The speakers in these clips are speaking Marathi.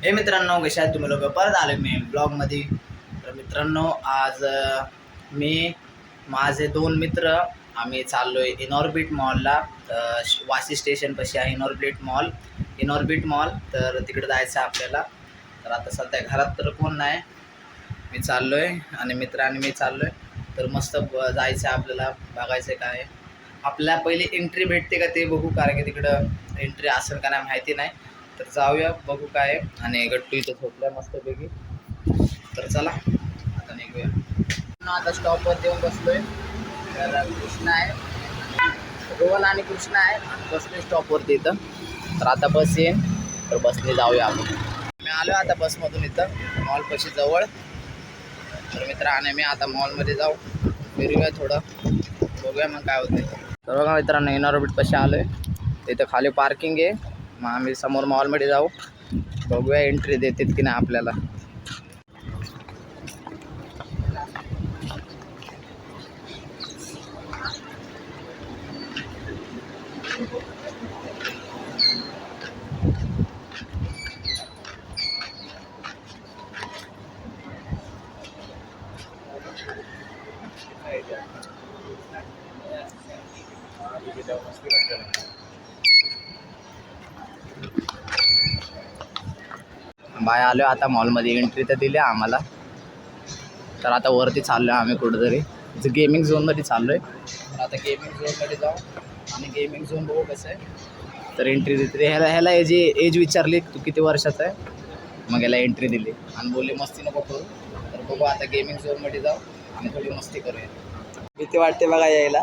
हे मित्रांनो, कशा आहेत तुम्ही लोक? परत आले मी ब्लॉगमध्ये. तर मित्रांनो, आज मी माझे 2 मित्र आम्ही चाललो आहे इनॉर्बिट मॉलला. वाशी स्टेशनपाशी आहे इनॉर्बिट मॉल. तर तिकडे जायचं आहे आपल्याला. तर आता सध्या घरात तर कोण नाही, मी चाललो आहे आणि मित्र आणि मी चाललो आहे. तर मस्त जायचं आहे आपल्याला, बघायचं आहे काय आपल्याला पहिले एंट्री भेटते का ते बघू, कारण की तिकडं एंट्री असेल का नाही माहिती नाही. तर जाऊया, बघू काय आहे. आणि गट्टू इथं झोपल्या मस्तपैकी. तर चला आता निघूया. आता स्टॉपवर येऊन बसलोय. तर कृष्णा आहे, रोहन आणि कृष्णा आहे, बसलोय स्टॉपवरती इथं. तर आता बस येईन, तर बसने जाऊया आपण. मी आलो आता बसमधून इथं मॉलपाशी जवळ. तर मित्र आणि मी आता मॉलमध्ये जाऊ, फिरूया थोडं, बघूया मग काय होते. तर बघा मित्रांनो, इनॉर्बिटपाशी आलो आहे. इथं खाली पार्किंग आहे. मग आम्ही समोर मॉलमध्ये जाऊ, बघूया एंट्री देतात की नाही आपल्याला. बाय आलो आता मॉलमध्ये, एंट्री तर दिली आम्हाला. तर आता वरती चाललो आहे आम्ही कुठंतरी, गेमिंग झोनमध्ये चाललो आहे. तर आता गेमिंग झोनमध्ये जाऊ आणि गेमिंग झोन बघू कसं आहे. तर एंट्री देते. ह्याला एज विचारली, तू किती वर्षाचा आहे, मग याला एंट्री दिली आणि बोलले मस्ती नको करू. तर बघू आता गेमिंग झोनमध्ये जाऊ आणि थोडी मस्ती करूया. भीती वाटते बघा यायला.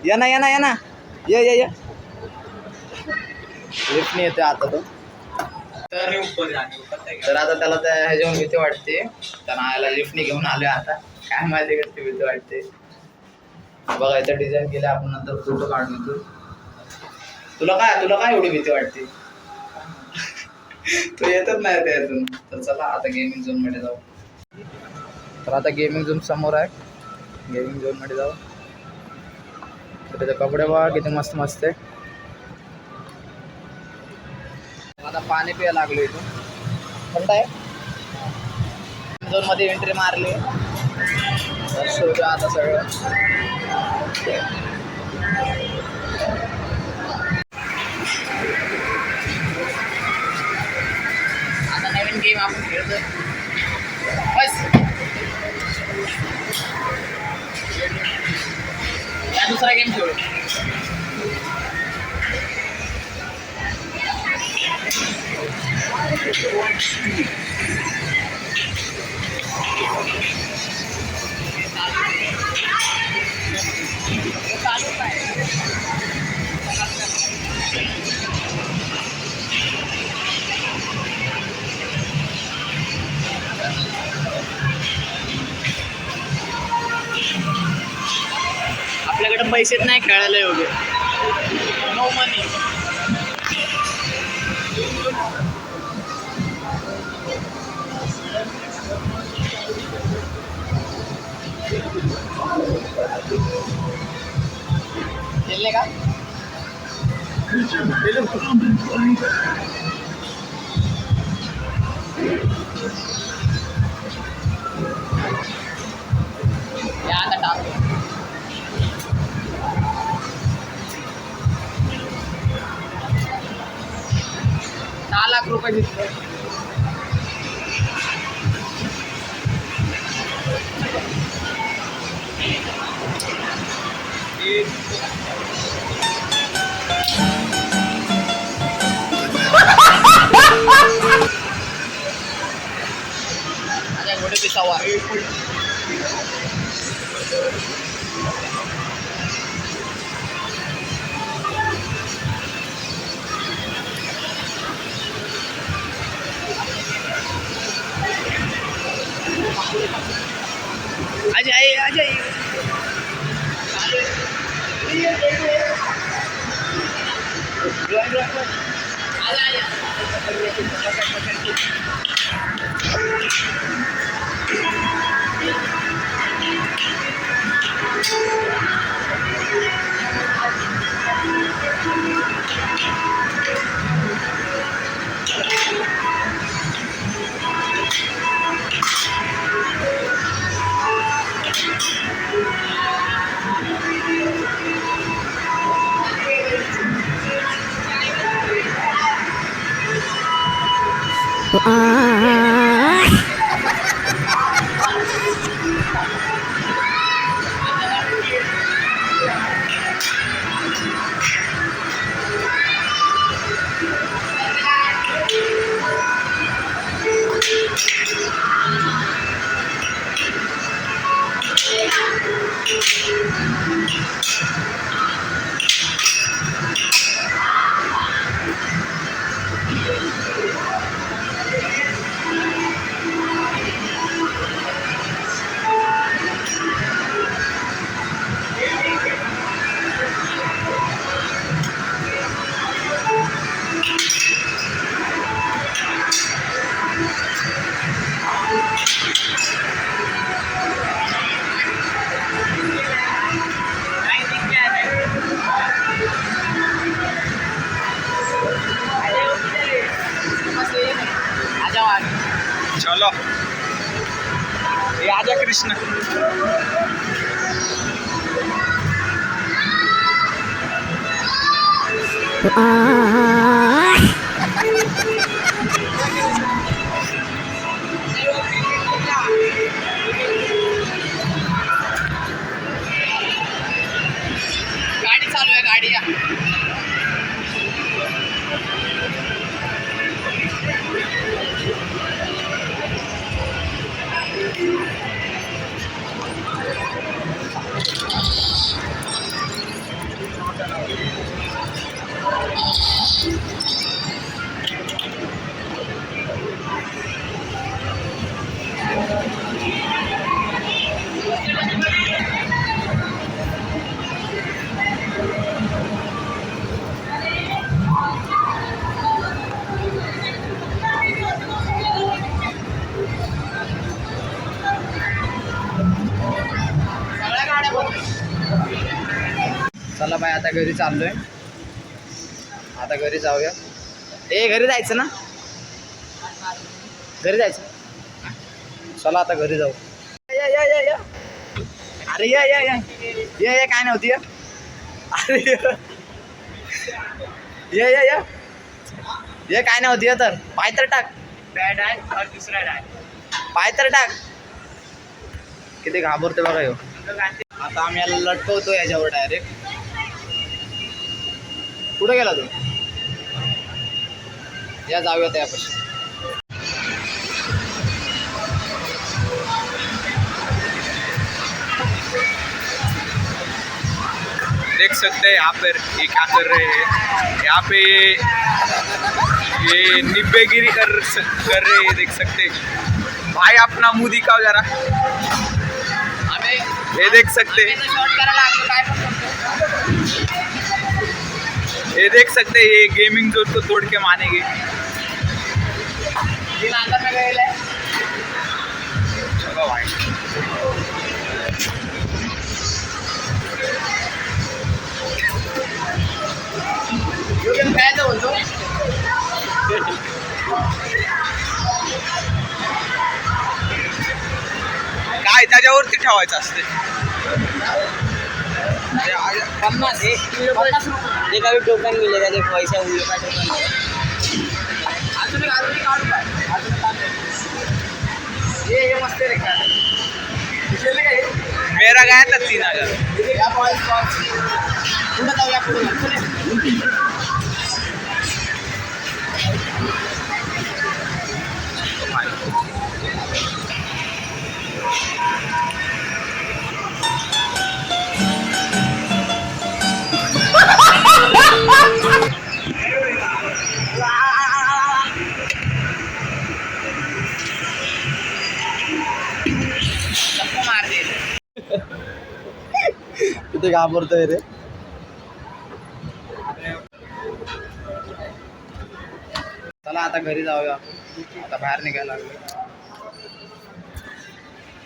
या ना या लिफ्टने येते आता तो. तर आता त्याला त्या ह्याच्यावर भीती वाटते. त्यांना यायला लिफ्टने घेऊन आलोय आता. काय माहिती कसली भीती वाटते बघा. इथं डिझाईन केलं, आपण नंतर फोटो काढून येतो. तुला काय एवढी भीती वाटते? तू येतच नाही त्यातून. तर चला आता गेमिंग झोन मध्ये जाऊ. तर आता गेमिंग झोन समोर आहे, गेमिंग झोन मध्ये जाऊ. तर त्याचे कपडे बघा किती मस्त मस्त आहे. आता पाणी प्यायला लागलो इथून, थंड आहे. झोन मध्ये एंट्री मारली. तर शोधू आता सगळं. आता नवीन गेम आपण खेळतोय. बस या दुसरा गेम खेळू. आपल्याकडे पैसेच नाही खेळायला एवढे. नो मनी. खेलने का या आता टाक. 6 लाख रुपये घेतले. माझ्या घोडे पिसावा. अजय अजय चलो ये आजा कृष्ण। गाडी चालू आहे गाडी या सगळ्या गाड्या बंद. चला बाय आता घरी चाललोय. आता घरी जाऊया. घरी जायचं ना, घरी जायचं. चला आता घरी जाऊ. या या या या अरे या या या या या काय नव्हती या अरे या या या ये काय नव्हती या तर पाय तर टाक. बॅड आहे और दुसरा आहे. पाय तर टाक. किती घाबरते बघा ह्यो. आता आम्ही याला लटकवतो याच्यावर डायरेक्ट. कुठे गेला तू? या जाऊया त्यापाशी. देख सकते हैं यहाँ पर ये क्या कर रहे हैं. यहाँ पे ये निब्बेगिरी कर रहे हैं. देख सकते हैं भाई अपना मुंह दिखाओ जरा. ये देख सकते हैं, ये देख सकते हैं ये गेमिंग जोन को तोड़ के मानेंगे. चलो भाई काय त्याच्यावरती ठेवायचं असते. 50 एक अभी टोकन मिलेगा. देख पैसा हुए का टोकन काढू काय. ये मस्त रे काय. मेरा गया था 3000. पुढे जाऊया पुढे. किती घाबरतोय रे. चला आता घरी जाऊया. आता बाहेर निघायला लागलो.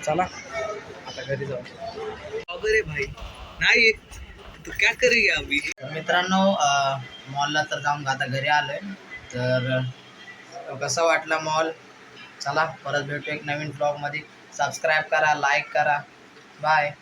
चला आता घरी जाऊ. अरे भाई नाही तू क्या करेगी अभी. मित्रांनो मॉलला तर जाऊन आता घरी आलोय. तर कसा वाटला मॉल. चला परत भेटू एक नवीन ब्लॉगमध्ये. सबस्क्राईब करा, लाईक करा. बाय.